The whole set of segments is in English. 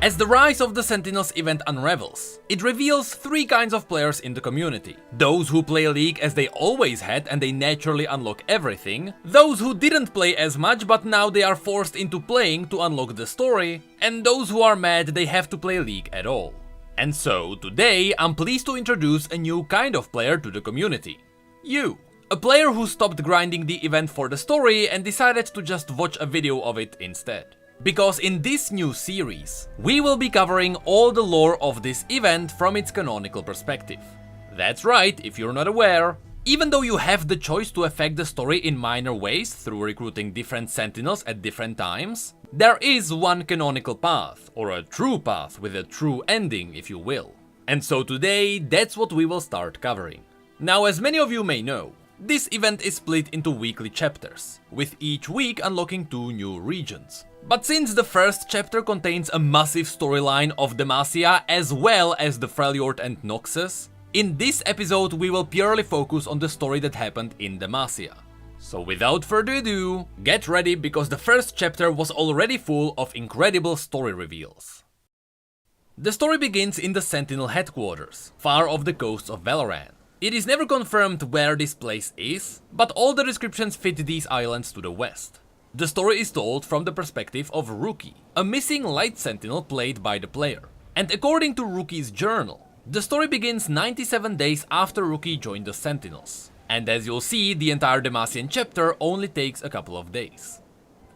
As the rise of the Sentinels event unravels, it reveals three kinds of players in the community. Those who play League as they always had and they naturally unlock everything, those who didn't play as much but now they are forced into playing to unlock the story, and those who are mad they have to play League at all. And so, today I'm pleased to introduce a new kind of player to the community. You. A player who stopped grinding the event for the story and decided to just watch a video of it instead. Because in this new series, we will be covering all the lore of this event from its canonical perspective. That's right, if you're not aware, even though you have the choice to affect the story in minor ways through recruiting different Sentinels at different times, there is one canonical path, or a true path with a true ending, if you will. And so today, that's what we will start covering. Now, as many of you may know, this event is split into weekly chapters, with each week unlocking 2 new regions. But since the first chapter contains a massive storyline of Demacia as well as the Freljord and Noxus, in this episode we will purely focus on the story that happened in Demacia. So without further ado, get ready because the first chapter was already full of incredible story reveals. The story begins in the Sentinel headquarters, far off the coast of Valoran. It is never confirmed where this place is, but all the descriptions fit these islands to the west. The story is told from the perspective of Rookie, a missing light sentinel played by the player. And according to Rookie's journal, the story begins 97 days after Rookie joined the Sentinels. And as you'll see, the entire Demacian chapter only takes a couple of days.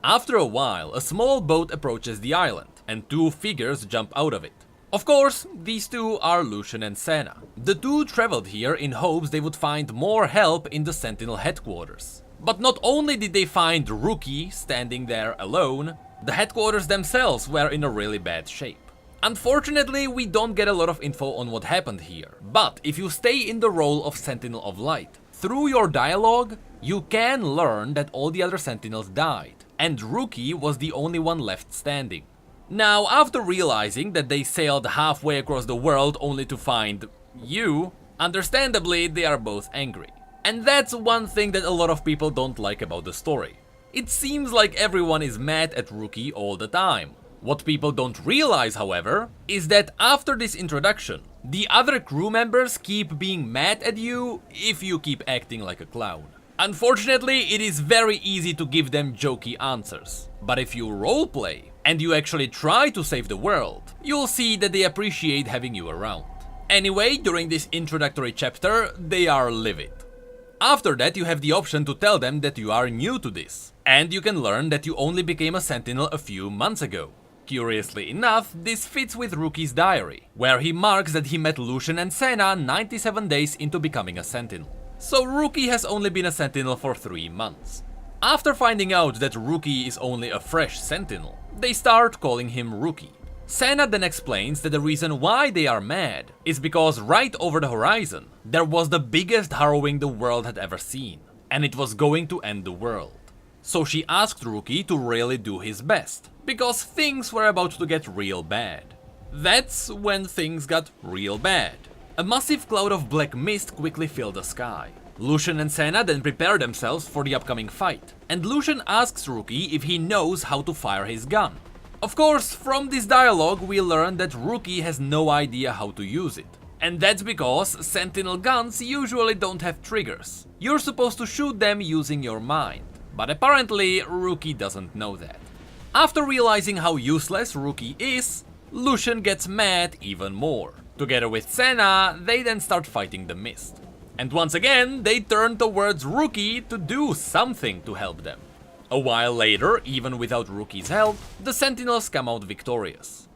After a while, a small boat approaches the island, and 2 figures jump out of it. Of course, these 2 are Lucian and Senna. The 2 traveled here in hopes they would find more help in the Sentinel headquarters. But not only did they find Rookie standing there alone, the headquarters themselves were in a really bad shape. Unfortunately, we don't get a lot of info on what happened here, but if you stay in the role of Sentinel of Light, through your dialogue, you can learn that all the other Sentinels died, and Rookie was the only one left standing. Now, after realizing that they sailed halfway across the world only to find you, understandably they are both angry. And that's one thing that a lot of people don't like about the story. It seems like everyone is mad at Rookie all the time. What people don't realize, however, is that after this introduction, the other crew members keep being mad at you if you keep acting like a clown. Unfortunately, it is very easy to give them jokey answers. But if you roleplay, and you actually try to save the world, you'll see that they appreciate having you around. Anyway, during this introductory chapter, they are livid. After that, you have the option to tell them that you are new to this, and you can learn that you only became a Sentinel a few months ago. Curiously enough, this fits with Rookie's diary, where he marks that he met Lucian and Senna 97 days into becoming a Sentinel. So Rookie has only been a Sentinel for 3 months. After finding out that Rookie is only a fresh Sentinel, they start calling him Rookie. Senna then explains that the reason why they are mad is because right over the horizon, there was the biggest harrowing the world had ever seen, and it was going to end the world. So she asked Rookie to really do his best, because things were about to get real bad. That's when things got real bad. A massive cloud of black mist quickly filled the sky. Lucian and Senna then prepare themselves for the upcoming fight, and Lucian asks Rookie if he knows how to fire his gun. Of course, from this dialogue we learn that Rookie has no idea how to use it. And that's because Sentinel guns usually don't have triggers. You're supposed to shoot them using your mind. But apparently, Rookie doesn't know that. After realizing how useless Rookie is, Lucian gets mad even more. Together with Senna, they then start fighting the mist. And once again, they turn towards Rookie to do something to help them. A while later, even without Rookie's help, the Sentinels come out victorious.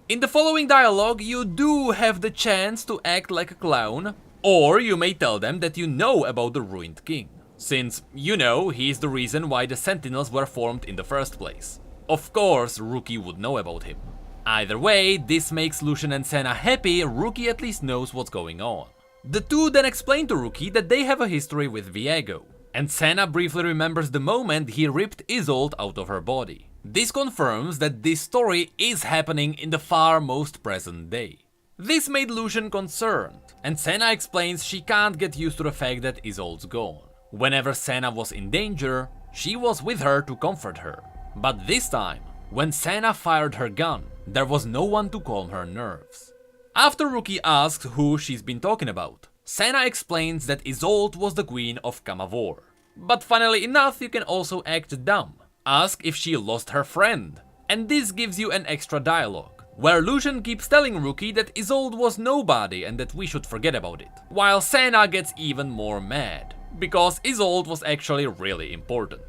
In the following dialogue, you do have the chance to act like a clown, or you may tell them that you know about the Ruined King, since, you know, he's the reason why the Sentinels were formed in the first place. Of course, Rookie would know about him. Either way, this makes Lucian and Senna happy. Rookie at least knows what's going on. The 2 then explain to Rookie that they have a history with Viego, and Senna briefly remembers the moment he ripped Isolde out of her body. This confirms that this story is happening in the far most present day. This made Lucian concerned, and Senna explains she can't get used to the fact that Isolde's gone. Whenever Senna was in danger, she was with her to comfort her. But this time, when Senna fired her gun, There was no one to calm her nerves. After Rookie asks who she's been talking about, Senna explains that Isolde was the queen of Camavor. But funnily enough, you can also act dumb. Ask if she lost her friend. And this gives you an extra dialogue, where Lucian keeps telling Rookie that Isolde was nobody and that we should forget about it, while Senna gets even more mad, because Isolde was actually really important.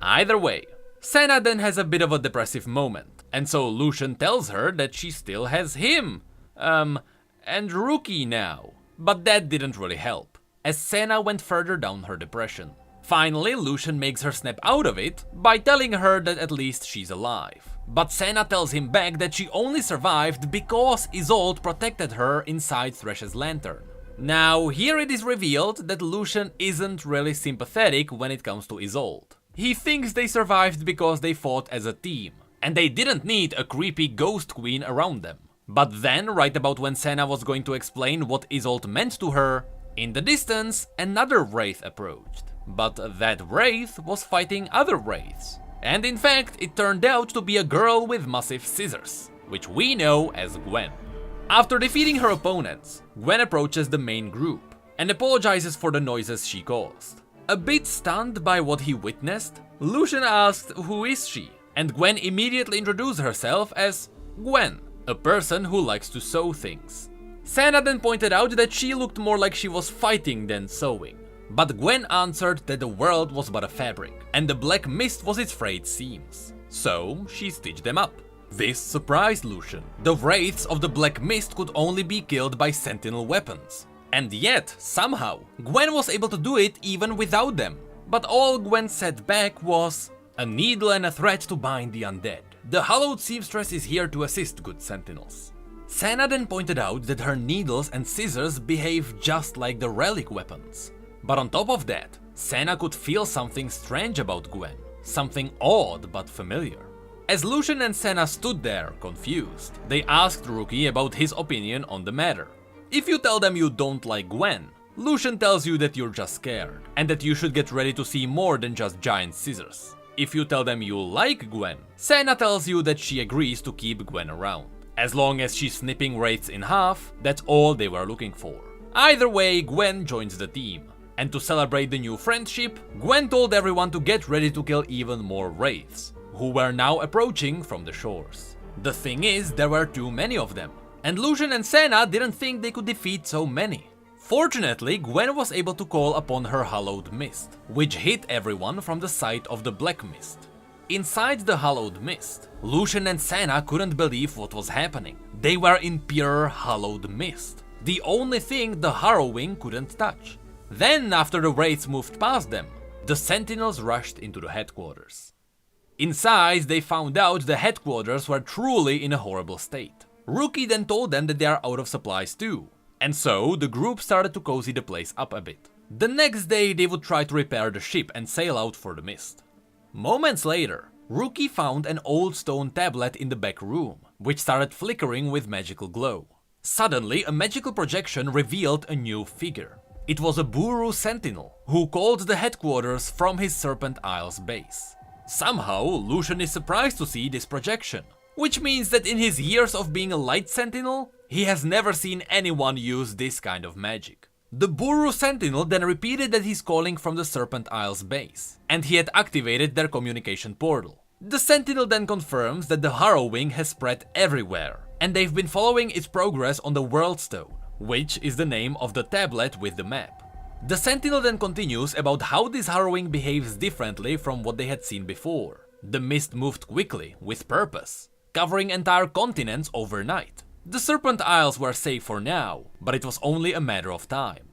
Either way, Senna then has a bit of a depressive moment, and so Lucian tells her that she still has him, and Rookie now. But that didn't really help, as Senna went further down her depression. Finally, Lucian makes her snap out of it by telling her that at least she's alive. But Senna tells him back that she only survived because Isolde protected her inside Thresh's lantern. Now, here it is revealed that Lucian isn't really sympathetic when it comes to Isolde. He thinks they survived because they fought as a team, and they didn't need a creepy ghost queen around them. But then, right about when Senna was going to explain what Isolde meant to her, in the distance, another wraith approached. But that wraith was fighting other wraiths. And in fact, it turned out to be a girl with massive scissors, which we know as Gwen. After defeating her opponents, Gwen approaches the main group and apologizes for the noises she caused. A bit stunned by what he witnessed, Lucian asked who is she, and Gwen immediately introduced herself as Gwen, a person who likes to sew things. Senna then pointed out that she looked more like she was fighting than sewing. But Gwen answered that the world was but a fabric, and the black mist was its frayed seams. So she stitched them up. This surprised Lucian. The wraiths of the black mist could only be killed by sentinel weapons. And yet, somehow, Gwen was able to do it even without them. But all Gwen said back was, "A needle and a thread to bind the undead. The hallowed seamstress is here to assist, good sentinels." Senna then pointed out that her needles and scissors behave just like the relic weapons. But on top of that, Senna could feel something strange about Gwen, something odd but familiar. As Lucian and Senna stood there, confused, they asked Rookie about his opinion on the matter. If you tell them you don't like Gwen, Lucian tells you that you're just scared, and that you should get ready to see more than just giant scissors. If you tell them you like Gwen, Senna tells you that she agrees to keep Gwen around. As long as she's snipping wraiths in half, that's all they were looking for. Either way, Gwen joins the team. And to celebrate the new friendship, Gwen told everyone to get ready to kill even more wraiths, who were now approaching from the shores. The thing is, there were too many of them, and Lucian and Senna didn't think they could defeat so many. Fortunately, Gwen was able to call upon her hallowed mist, which hit everyone from the side of the black mist. Inside the hallowed mist, Lucian and Senna couldn't believe what was happening. They were in pure hallowed mist, the only thing the harrowing couldn't touch. Then, after the wraiths moved past them, the Sentinels rushed into the headquarters. Inside, they found out the headquarters were truly in a horrible state. Rookie then told them that they are out of supplies too, and so the group started to cozy the place up a bit. The next day, they would try to repair the ship and sail out for the mist. Moments later, Rookie found an old stone tablet in the back room, which started flickering with magical glow. Suddenly, a magical projection revealed a new figure. It was a Buru Sentinel, who called the headquarters from his Serpent Isles base. Somehow, Lucian is surprised to see this projection, which means that in his years of being a Light Sentinel, he has never seen anyone use this kind of magic. The Buru Sentinel then repeated that he's calling from the Serpent Isles base, and he had activated their communication portal. The Sentinel then confirms that the harrowing has spread everywhere, and they've been following its progress on the World Stone, which is the name of the tablet with the map. The Sentinel then continues about how this harrowing behaves differently from what they had seen before. The mist moved quickly, with purpose, covering entire continents overnight. The Serpent Isles were safe for now, but it was only a matter of time.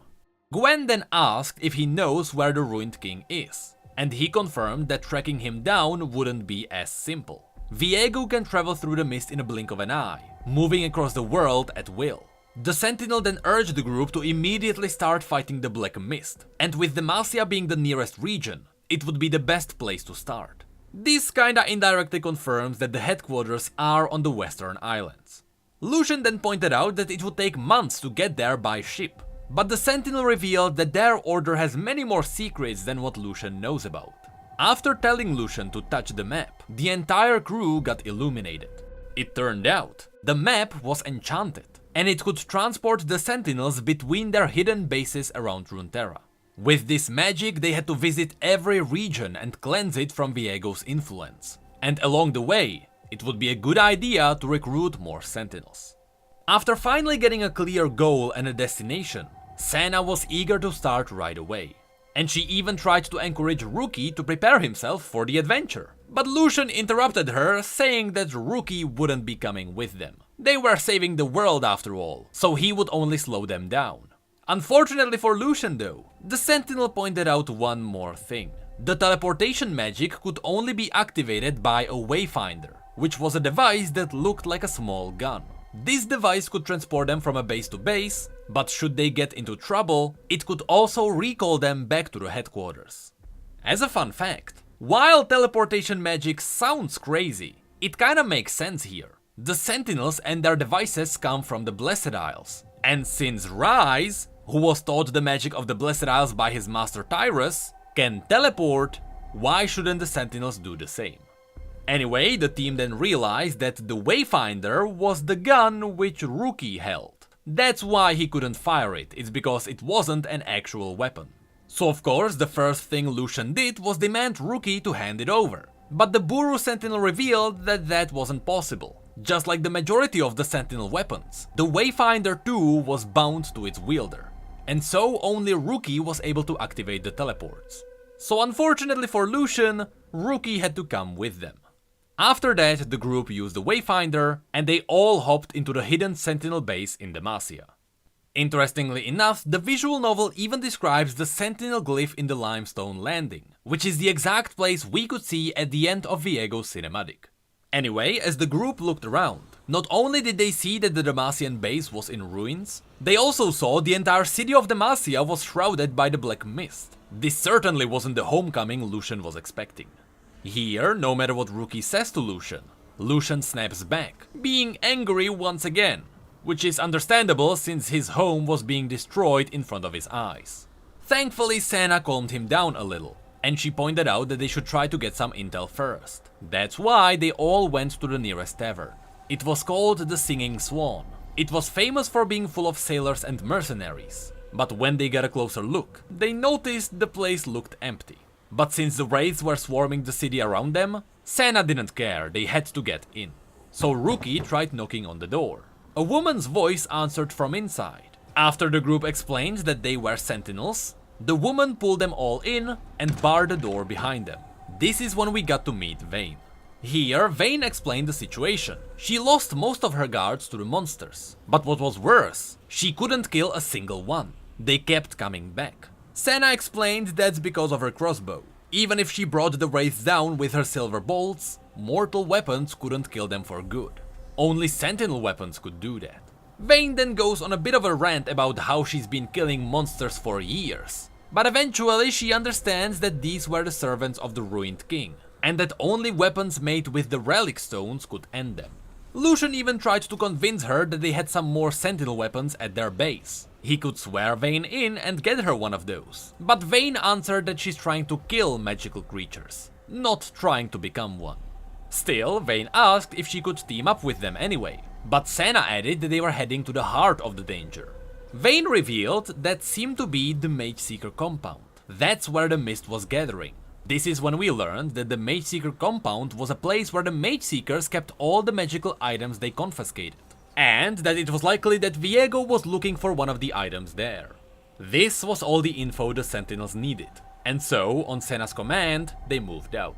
Gwen then asked if he knows where the Ruined King is, and he confirmed that tracking him down wouldn't be as simple. Viego can travel through the mist in a blink of an eye, moving across the world at will. The Sentinel then urged the group to immediately start fighting the Black Mist, and with Demacia being the nearest region, it would be the best place to start. This kinda indirectly confirms that the headquarters are on the Western Islands. Lucian then pointed out that it would take months to get there by ship, but the Sentinel revealed that their order has many more secrets than what Lucian knows about. After telling Lucian to touch the map, the entire crew got illuminated. It turned out, the map was enchanted, and it could transport the Sentinels between their hidden bases around Runeterra. With this magic, they had to visit every region and cleanse it from Viego's influence. And along the way, it would be a good idea to recruit more Sentinels. After finally getting a clear goal and a destination, Senna was eager to start right away. And she even tried to encourage Rookie to prepare himself for the adventure. But Lucian interrupted her, saying that Rookie wouldn't be coming with them. They were saving the world after all, so he would only slow them down. Unfortunately for Lucian though, the Sentinel pointed out one more thing. The teleportation magic could only be activated by a wayfinder, which was a device that looked like a small gun. This device could transport them from a base to base, but should they get into trouble, it could also recall them back to the headquarters. As a fun fact, while teleportation magic sounds crazy, it kinda makes sense here. The Sentinels and their devices come from the Blessed Isles, and since Rise, who was taught the magic of the Blessed Isles by his master Tyrus, can teleport, why shouldn't the Sentinels do the same? Anyway, the team then realized that the Wayfinder was the gun which Rookie held. That's why he couldn't fire it, it's because it wasn't an actual weapon. So of course, the first thing Lucian did was demand Rookie to hand it over. But the Buru Sentinel revealed that that wasn't possible. Just like the majority of the Sentinel weapons, the Wayfinder too was bound to its wielder. And so only Rookie was able to activate the teleports. So unfortunately for Lucian, Rookie had to come with them. After that, the group used the Wayfinder, and they all hopped into the hidden Sentinel base in Demacia. Interestingly enough, the visual novel even describes the Sentinel glyph in the limestone landing, which is the exact place we could see at the end of Viego's cinematic. Anyway, as the group looked around, not only did they see that the Demacian base was in ruins, they also saw the entire city of Demacia was shrouded by the black mist. This certainly wasn't the homecoming Lucian was expecting. Here, no matter what Rookie says to Lucian, Lucian snaps back, being angry once again, which is understandable since his home was being destroyed in front of his eyes. Thankfully, Senna calmed him down a little, and she pointed out that they should try to get some intel first. That's why they all went to the nearest tavern. It was called the Singing Swan. It was famous for being full of sailors and mercenaries, but when they got a closer look, they noticed the place looked empty. But since the wraiths were swarming the city around them, Senna didn't care, they had to get in. So Rookie tried knocking on the door. A woman's voice answered from inside. After the group explained that they were Sentinels, the woman pulled them all in and barred the door behind them. This is when we got to meet Vayne. Here, Vayne explained the situation. She lost most of her guards to the monsters. But what was worse, she couldn't kill a single one. They kept coming back. Senna explained that's because of her crossbow. Even if she brought the wraiths down with her silver bolts, mortal weapons couldn't kill them for good. Only sentinel weapons could do that. Vayne then goes on a bit of a rant about how she's been killing monsters for years. But eventually she understands that these were the servants of the ruined king, and that only weapons made with the relic stones could end them. Lucian even tried to convince her that they had some more sentinel weapons at their base. He could swear Vayne in and get her one of those. But Vayne answered that she's trying to kill magical creatures, not trying to become one. Still, Vayne asked if she could team up with them anyway, but Senna added that they were heading to the heart of the danger. Vayne revealed that seemed to be the Mage Seeker compound. That's where the mist was gathering. This is when we learned that the Mage Seeker compound was a place where the Mage Seekers kept all the magical items they confiscated, and that it was likely that Viego was looking for one of the items there. This was all the info the Sentinels needed, and so, on Senna's command, they moved out.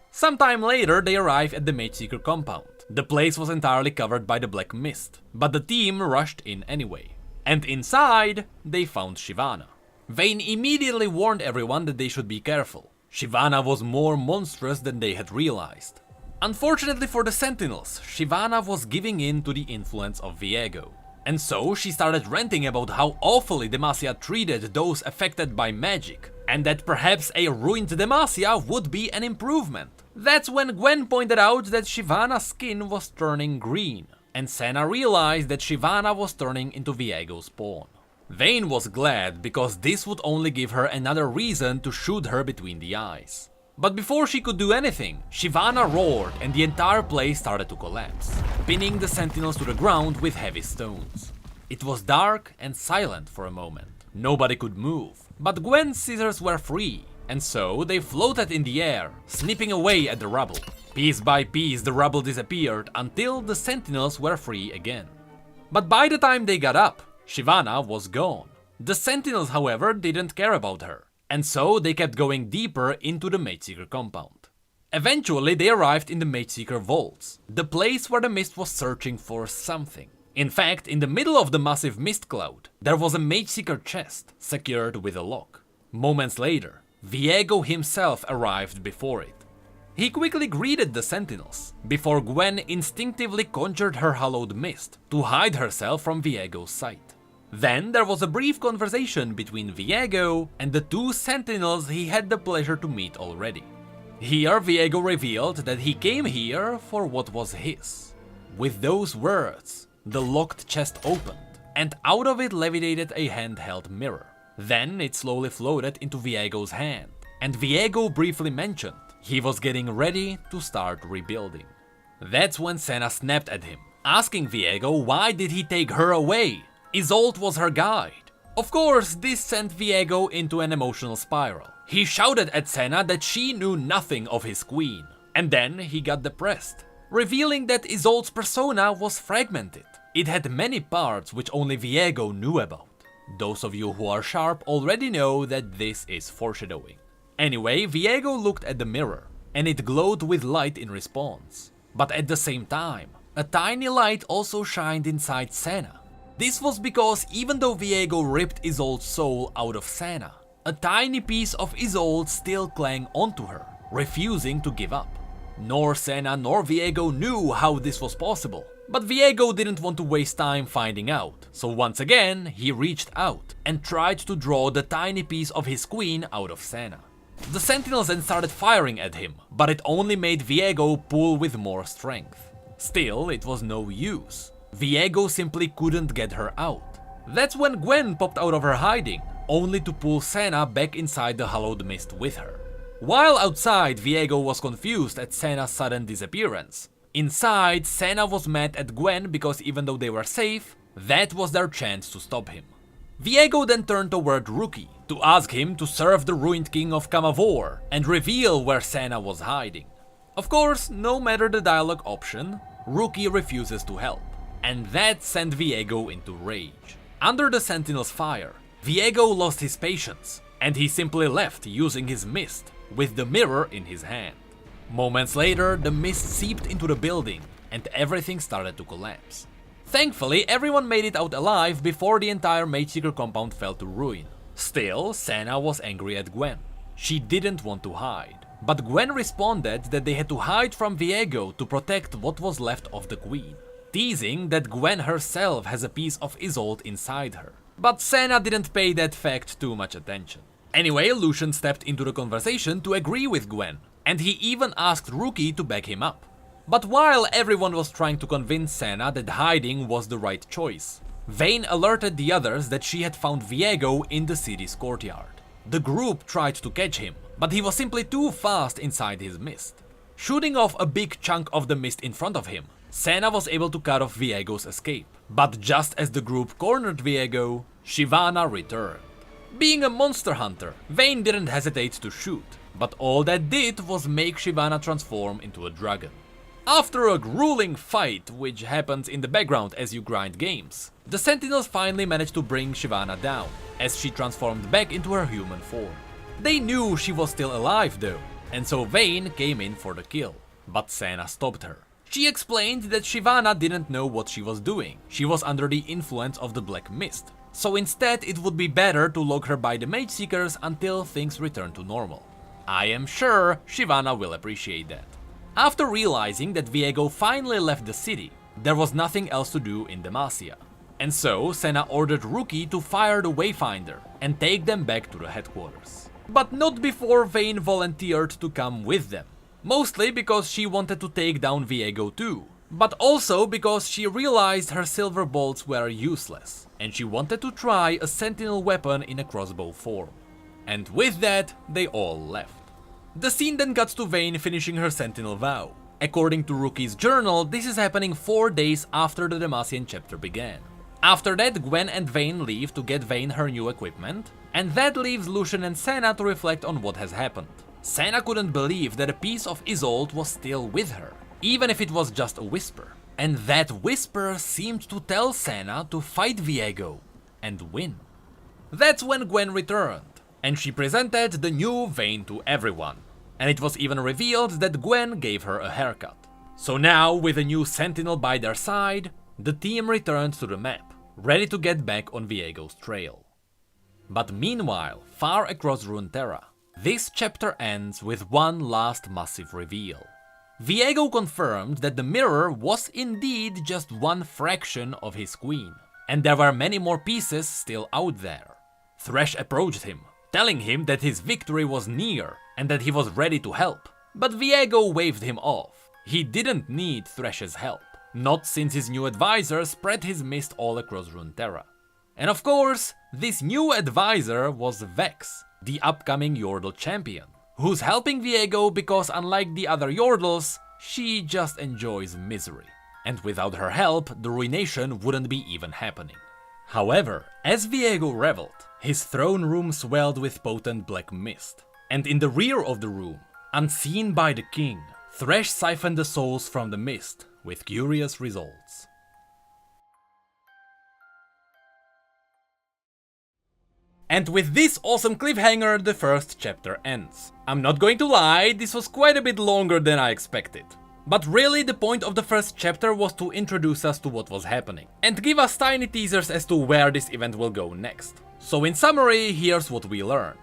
Sometime later, they arrived at the Mage Seeker compound. The place was entirely covered by the black mist, but the team rushed in anyway. And inside, they found Shyvana. Vayne immediately warned everyone that they should be careful. Shyvana was more monstrous than they had realized. Unfortunately for the Sentinels, Shyvana was giving in to the influence of Viego. And so she started ranting about how awfully Demacia treated those affected by magic, and that perhaps a ruined Demacia would be an improvement. That's when Gwen pointed out that Shyvana's skin was turning green, and Senna realized that Shyvana was turning into Viego's pawn. Vayne was glad because this would only give her another reason to shoot her between the eyes. But before she could do anything, Shyvana roared and the entire place started to collapse, pinning the Sentinels to the ground with heavy stones. It was dark and silent for a moment. Nobody could move, but Gwen's scissors were free, and so they floated in the air, snipping away at the rubble. Piece by piece the rubble disappeared until the Sentinels were free again. But by the time they got up, Shyvana was gone. The Sentinels, however, didn't care about her, and so they kept going deeper into the Mageseeker compound. Eventually they arrived in the Mageseeker vaults, the place where the mist was searching for something. In fact, in the middle of the massive mist cloud, there was a Mageseeker chest, secured with a lock. Moments later, Viego himself arrived before it. He quickly greeted the Sentinels, before Gwen instinctively conjured her hallowed mist to hide herself from Viego's sight. Then there was a brief conversation between Viego and the two Sentinels he had the pleasure to meet already. Here Viego revealed that he came here for what was his. With those words, the locked chest opened, and out of it levitated a handheld mirror. Then it slowly floated into Viego's hand, and Viego briefly mentioned he was getting ready to start rebuilding. That's when Senna snapped at him, asking Viego why did he take her away? Isolde was her guide. Of course, this sent Viego into an emotional spiral. He shouted at Senna that she knew nothing of his queen, and then he got depressed, revealing that Isolde's persona was fragmented. It had many parts which only Viego knew about. Those of you who are sharp already know that this is foreshadowing. Anyway, Viego looked at the mirror, and it glowed with light in response. But at the same time, a tiny light also shined inside Senna. This was because even though Viego ripped Isolde's soul out of Senna, a tiny piece of Isolde still clung onto her, refusing to give up. Nor Senna nor Viego knew how this was possible, but Viego didn't want to waste time finding out, so once again he reached out and tried to draw the tiny piece of his queen out of Senna. The Sentinels then started firing at him, but it only made Viego pull with more strength. Still, it was no use. Viego simply couldn't get her out. That's when Gwen popped out of her hiding, only to pull Senna back inside the hallowed mist with her. While outside, Viego was confused at Senna's sudden disappearance. Inside, Senna was mad at Gwen because even though they were safe, that was their chance to stop him. Viego then turned toward Rookie to ask him to serve the ruined king of Kamavor and reveal where Senna was hiding. Of course, no matter the dialogue option, Rookie refuses to help, and that sent Viego into rage. Under the Sentinel's fire, Viego lost his patience, and he simply left using his mist, with the mirror in his hand. Moments later, the mist seeped into the building, and everything started to collapse. Thankfully, everyone made it out alive before the entire Mageseeker compound fell to ruin. Still, Senna was angry at Gwen. She didn't want to hide, but Gwen responded that they had to hide from Viego to protect what was left of the queen, teasing that Gwen herself has a piece of Isolde inside her. But Senna didn't pay that fact too much attention. Anyway, Lucian stepped into the conversation to agree with Gwen, and he even asked Rookie to back him up. But while everyone was trying to convince Senna that hiding was the right choice, Vayne alerted the others that she had found Viego in the city's courtyard. The group tried to catch him, but he was simply too fast inside his mist. Shooting off a big chunk of the mist in front of him, Senna was able to cut off Viego's escape. But just as the group cornered Viego, Shyvana returned. Being a monster hunter, Vayne didn't hesitate to shoot, but all that did was make Shyvana transform into a dragon. After a grueling fight, which happens in the background as you grind games, the Sentinels finally managed to bring Shyvana down, as she transformed back into her human form. They knew she was still alive though, and so Vayne came in for the kill, but Senna stopped her. She explained that Shyvana didn't know what she was doing, she was under the influence of the black mist, so instead it would be better to lock her by the Mageseekers until things return to normal. I am sure Shyvana will appreciate that. After realizing that Viego finally left the city, there was nothing else to do in Demacia. And so Senna ordered Rookie to fire the Wayfinder and take them back to the headquarters. But not before Vayne volunteered to come with them. Mostly because she wanted to take down Viego too, but also because she realized her silver bolts were useless, and she wanted to try a sentinel weapon in a crossbow form. And with that, they all left. The scene then cuts to Vayne finishing her Sentinel vow. According to Rookie's journal, this is happening 4 days after the Demacian chapter began. After that, Gwen and Vayne leave to get Vayne her new equipment, and that leaves Lucian and Senna to reflect on what has happened. Senna couldn't believe that a piece of Isolde was still with her, even if it was just a whisper. And that whisper seemed to tell Senna to fight Viego and win. That's when Gwen returned, and she presented the new Vayne to everyone. And it was even revealed that Gwen gave her a haircut. So now, with a new Sentinel by their side, the team returned to the map, ready to get back on Viego's trail. But meanwhile, far across Runeterra, this chapter ends with one last massive reveal. Viego confirmed that the mirror was indeed just one fraction of his queen, and there were many more pieces still out there. Thresh approached him, telling him that his victory was near and that he was ready to help, but Viego waved him off. He didn't need Thresh's help, not since his new advisor spread his mist all across Runeterra. And of course, this new advisor was Vex, the upcoming Yordle champion, who's helping Viego because unlike the other Yordles, she just enjoys misery. And without her help, the ruination wouldn't be even happening. However, as Viego reveled, his throne room swelled with potent black mist. And in the rear of the room, unseen by the king, Thresh siphoned the souls from the mist, with curious results. And with this awesome cliffhanger, the first chapter ends. I'm not going to lie, this was quite a bit longer than I expected. But really, the point of the first chapter was to introduce us to what was happening, and give us tiny teasers as to where this event will go next. So in summary, here's what we learned.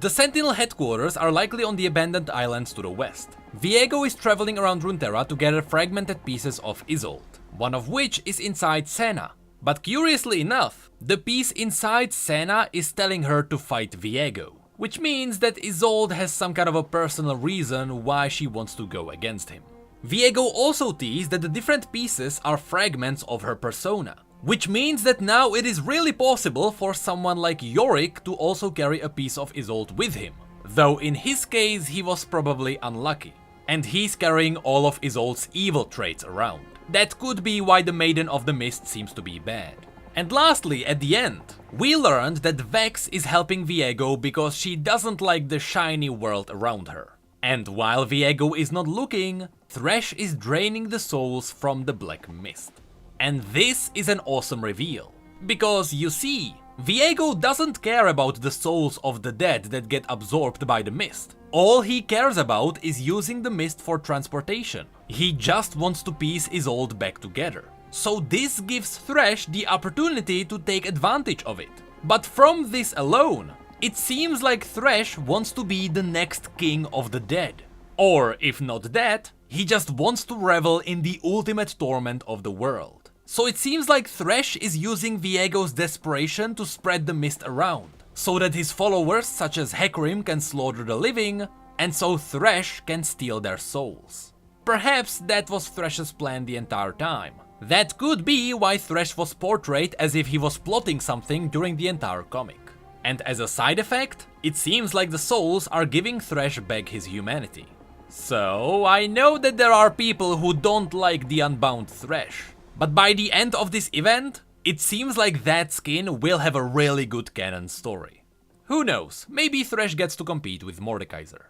The Sentinel headquarters are likely on the abandoned islands to the west. Viego is traveling around Runeterra to gather fragmented pieces of Isolde, one of which is inside Senna. But curiously enough, the piece inside Senna is telling her to fight Viego, which means that Isolde has some kind of a personal reason why she wants to go against him. Viego also teased that the different pieces are fragments of her persona, which means that now it is really possible for someone like Yorick to also carry a piece of Isolde with him, though in his case he was probably unlucky, and he's carrying all of Isolde's evil traits around. That could be why the Maiden of the Mist seems to be bad. And lastly, at the end, we learned that Vex is helping Viego because she doesn't like the shiny world around her. And while Viego is not looking, Thresh is draining the souls from the black mist. And this is an awesome reveal, because you see, Viego doesn't care about the souls of the dead that get absorbed by the mist. All he cares about is using the mist for transportation. He just wants to piece Isolde back together. So this gives Thresh the opportunity to take advantage of it. But from this alone, it seems like Thresh wants to be the next king of the dead. Or if not that, he just wants to revel in the ultimate torment of the world. So it seems like Thresh is using Viego's desperation to spread the mist around, so that his followers such as Hecarim can slaughter the living, and so Thresh can steal their souls. Perhaps that was Thresh's plan the entire time. That could be why Thresh was portrayed as if he was plotting something during the entire comic. And as a side effect, it seems like the souls are giving Thresh back his humanity. So I know that there are people who don't like the unbound Thresh, but by the end of this event, it seems like that skin will have a really good canon story. Who knows, maybe Thresh gets to compete with Mordekaiser.